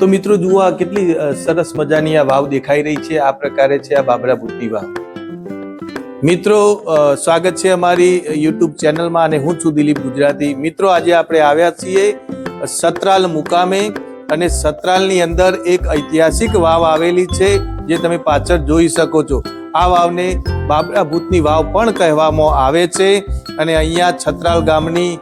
તો મિત્રો જુઓ આ કેટલી સરસ મજાની આ વાવ દેખાઈ રહી છે। આ પ્રકારે છે આ બાબરા ભૂતની વાવ। મિત્રો સ્વાગત છે અમારી યુટ્યુબ ચેનલમાં અને હું છું દિલીપ ગુજરાતી। મિત્રો આજે આપણે આવ્યા છીએ સતરાલ મુકામે અને સતરાલની અંદર એક ઐતિહાસિક વાવ આવેલી છે જે તમે પાછળ જોઈ શકો છો। આ વાવને બાબરા ભૂતની વાવ પણ કહેવામાં આવે છે અને અહીંયા છત્રાલ ગામની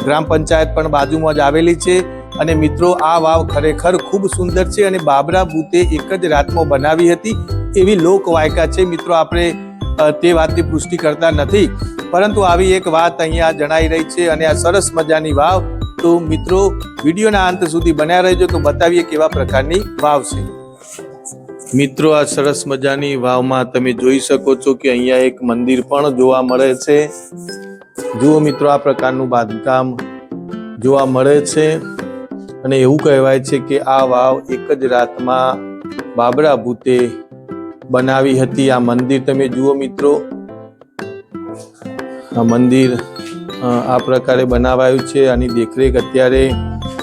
ગ્રામ પંચાયત પણ બાજુમાં જ આવેલી છે। અને મિત્રો આ વાવ ખરેખર ખૂબ સુંદર છે અને બાબરા ભૂતે એક જ રાતમાં બનાવી હતી એવી લોકવાયકા છે। મિત્રો આપણે તે વાતની પુષ્ટિ કરતા નથી, પરંતુ આવી એક વાત અહીંયા જણાઈ રહી છે અને આ સરસ મજાની વાવ। તો મિત્રો વિડીયોના અંત સુધી બન્યા રહેજો તો બતાવીએ કેવા પ્રકારની વાવ છે। મિત્રો આ સરસ મજાની વાવમાં તમે જોઈ શકો છો કે અહીંયા એક મંદિર પણ જોવા મળે છે। જુઓ મિત્રો આ પ્રકારનું બાંધકામ જોવા મળે છે અને એવું કહેવાય છે કે આ વાવ એક જ રાતમાં બાબરા ભૂતે બનાવી હતી। આ મંદિર તમે જુઓ મિત્રો, આ મંદિર આ પ્રકારે બનાવાયું છે। આની દેખરેખ અત્યારે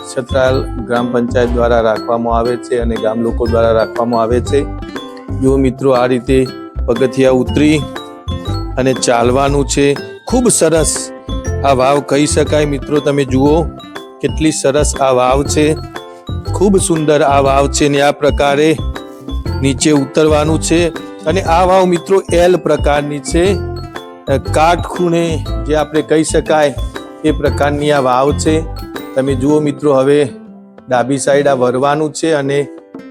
છત્રાલ ગ્રામ પંચાયત દ્વારા રાખવામાં આવે છે અને ગામ લોકો દ્વારા રાખવામાં આવે છે। જુઓ મિત્રો આ રીતે પગથિયા ઉતરી અને ચાલવાનું છે। ખૂબ સરસ આ વાવ કહી શકાય। મિત્રો તમે જુઓ કેટલી સરસ આ વાવ છે, ખૂબ સુંદર આ વાવ છે ને આ પ્રકારે નીચે ઉતરવાનું છે અને આ વાવ મિત્રો એલ પ્રકારની છે, કાટખૂણે જે આપણે કહી શકાય એ પ્રકારની આ વાવ છે। તમે જુઓ મિત્રો હવે ડાબી સાઈડ આ વરવાનું છે અને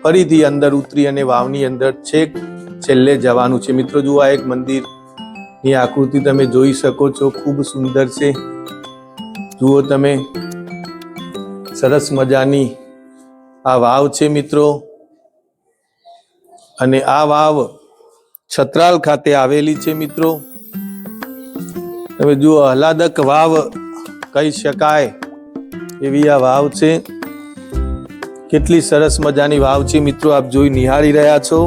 ફરીથી અંદર ઉતરી અને વાવની અંદર છેક છેલ્લે જવાનું છે। મિત્રો જુઓ આ એક મંદિરની આકૃતિ તમે જોઈ શકો છો, ખૂબ સુંદર છે। જુઓ તમે સરસ મજાની આ વાવ છે મિત્રો અને આ વાવ છત્રાલ ખાતે આવેલી છે। મિત્રો તમે જુઓ આહલાદક વાવ કહી શકાય એવી આ વાવ છે। કેટલી સરસ મજાની વાવ છે મિત્રો, આપ જોઈ નિહાળી રહ્યા છો।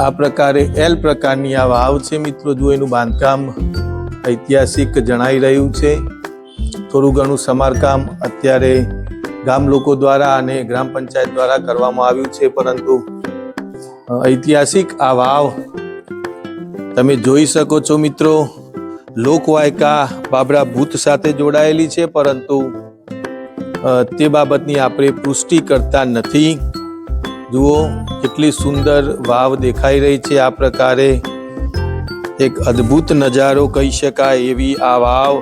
આ પ્રકારે એલ પ્રકારની આ વાવ છે મિત્રો। જુઓ એનું બાંધકામ ઐતિહાસિક જણાઈ રહ્યું છે। થોડું ઘણું સમારકામ અત્યારે ગામ લોકો દ્વારા અને ગ્રામ પંચાયત દ્વારા કરવામાં આવ્યું છે, પરંતુ ઐતિહાસિક આ વાવ તમે જોઈ શકો છો મિત્રો। લોકવાયકા બાબરા ભૂત સાથે જોડાયેલી છે, પરંતુ તે બાબતની આપણે પુષ્ટિ કરતા નથી। જુઓ કેટલી સુંદર વાવ દેખાઈ રહી છે। આ પ્રકારે એક અદ્ભુત નજારો કહી શકાય એવી આ વાવ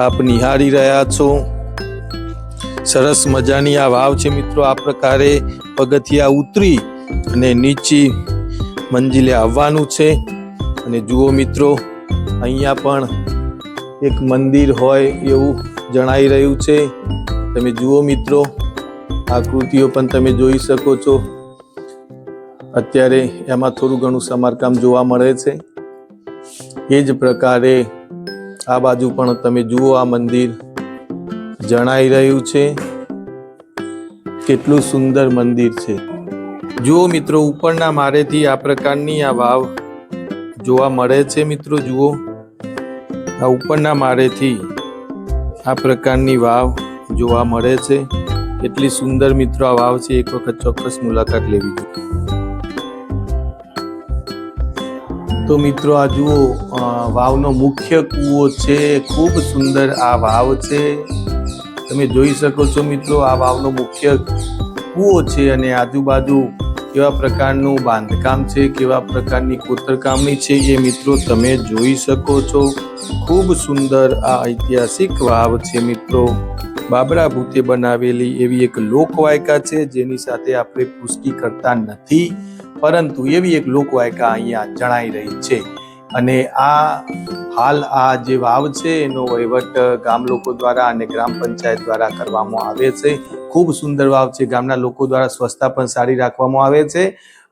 આપ નિહાળી રહ્યા છો। સરસ મજાની આ વાવ છે મિત્રો। આ પ્રકારે પગથિયા ઉતરી અને નીચી મંજિલે આવવાનું છે અને જુઓ મિત્રો અહીંયા પણ એક મંદિર હોય એવું જણાઈ રહ્યું છે। તમે જુઓ મિત્રો આકૃતિઓ પણ તમે જોઈ શકો છો। અત્યારે એમાં થોડું ઘણું સમારકામ જોવા મળે છે। એ જ પ્રકારે આ બાજુ પણ તમે જુઓ આ મંદિર જણાઈ રહ્યું છે। કેટલું સુંદર મંદિર છે। જુઓ મિત્રો ઉપરના માળેથી આ પ્રકારની આ વાવ જોવા મળે છે। મિત્રો જુઓ આ ઉપરના માળેથી આ પ્રકારની વાવ જોવા મળે છે। કેટલી સુંદર મિત્રો આ વાવ છે, એક વખત ચોક્કસ મુલાકાત લેવી જોઈએ। તો મિત્રો આ જુઓ વાવનો મુખ્ય કૂવો છે। ખૂબ સુંદર આ વાવ છે, તમે જોઈ શકો છો મિત્રો। આ વાવનો મુખ્ય કૂવો છે અને આજુબાજુ કેવા પ્રકારનું બાંધકામ છે, કેવા પ્રકારની કોતરકામની છે એ મિત્રો તમે જોઈ શકો છો। ખૂબ સુંદર આ ઐતિહાસિક વાવ છે મિત્રો। બાબરા ભૂતે બનાવેલી એવી એક લોકવાયકા છે જેની સાથે આપણે પુષ્ટિ કરતા નથી, પરંતુ એવી એક લોકવાયકા અહીંયા જણાઈ રહી છે। અને આ હાલ આ જે વાવ છે એનો વહીવટ ગામ લોકો દ્વારા અને ગ્રામ પંચાયત દ્વારા કરવામાં આવે છે। ખૂબ સુંદર વાવ છે। ગામના લોકો દ્વારા સ્વચ્છતા પણ સારી રાખવામાં આવે છે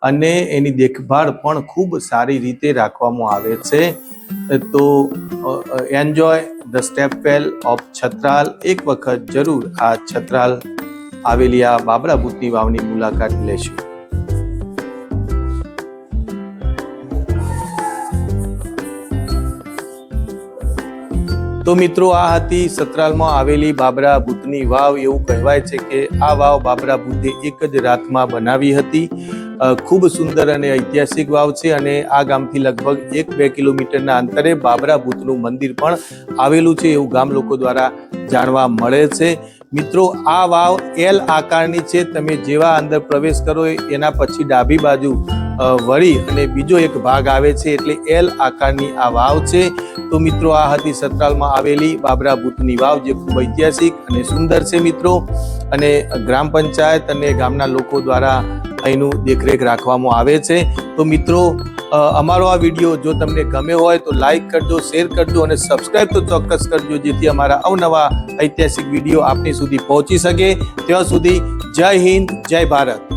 અને એની દેખભાળ પણ ખૂબ સારી રીતે રાખવામાં આવે છે। તો enjoy the step well of Chhatral. એક વખત જરૂર આ છત્રાલ આવેલી આ બાબરા ભૂતની વાવની મુલાકાત લેશો। તો મિત્રો આ હતી સતરાલમાં આવેલી બાબરા ભૂતની વાવ. એવું કહેવાય છે કે આ વાવ બાબરા ભૂતે એક જ રાતમાં બનાવી હતી. ખૂબ સુંદર અને ઐતિહાસિક વાવ છે અને આ ગામથી લગભગ 1-2 કિલોમીટરના અંતરે બાબરા ભૂતનું મંદિર પણ આવેલું છે એવું ગામ લોકો દ્વારા જાણવા મળે છે. મિત્રો આ વાવ એલ આકારની છે. તમે જેવા અંદર પ્રવેશ કરો એના પછી ડાબી બાજુ વળી અને બીજો એક ભાગ આવે છે એટલે એલ આકારની આ વાવ છે. તો મિત્રો આ હતી સતરાલમાં આવેલી બાબરા ભૂતની વાવ, જે ખૂબ ઐતિહાસિક અને સુંદર છે મિત્રો. અને ગ્રામ પંચાયત અને ગામના લોકો દ્વારા અહીંનું દેખરેખ રાખવામાં આવે છે. તો મિત્રો અમારો આ વિડીયો જો તમને ગમ્યો હોય તો લાઈક કરજો, શેર કરજો અને સબસ્ક્રાઈબ તો ચોક્કસ કરજો, જેથી અમારા અવનવા ઐતિહાસિક વિડીયો આપની સુધી પહોંચી શકે. ત્યાં સુધી જય હિન્દ, જય ભારત.